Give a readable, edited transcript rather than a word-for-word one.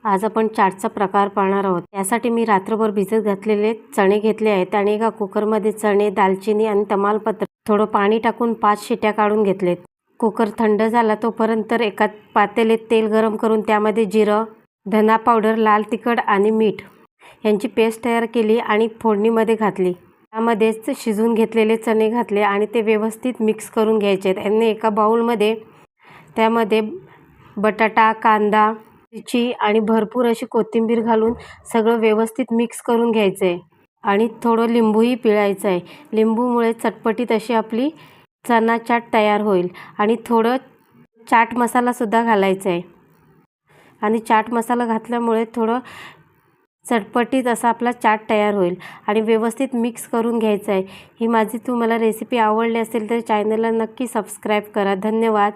आज आपण चाटचा प्रकार पाहणार आहोत। त्यासाठी मी रात्रभर भिजत घातलेले चणे घेतले आहेत आणि एका कुकरमध्ये चणे, दालचिनी आणि तमालपत्र थोडं पाणी टाकून 5 शिट्या काढून घेतलेत। कुकर थंड झाला तोपर्यंत एका पातेल्यात तेल गरम करून त्यामध्ये जिरं, धना पावडर, लाल तिखट आणि मीठ यांची पेस्ट तयार केली आणि फोडणीमध्ये घातली। त्यामध्येच शिजवून घेतलेले चणे घातले आणि ते व्यवस्थित मिक्स करून घ्यायचे आहेत। आणि एका बाउलमध्ये त्यामध्ये बटाटा, कांदा, मिरची आणि भरपूर अशी कोथिंबीर घालून सगळं व्यवस्थित मिक्स करून घ्यायचं आहे आणि थोडं लिंबूही पिळायचं आहे। लिंबूमुळे चटपटीत अशी आपली चना चाट तयार होईल। आणि थोडं चाट मसालासुद्धा घालायचा आहे आणि चाट मसाला घातल्यामुळे थोडं चटपटीत असा आपला चाट तयार होईल आणि व्यवस्थित मिक्स करून घ्यायचं आहे। ही माझी तुम्हाला रेसिपी आवडली असेल तर चॅनलला नक्की सबस्क्राईब करा। धन्यवाद।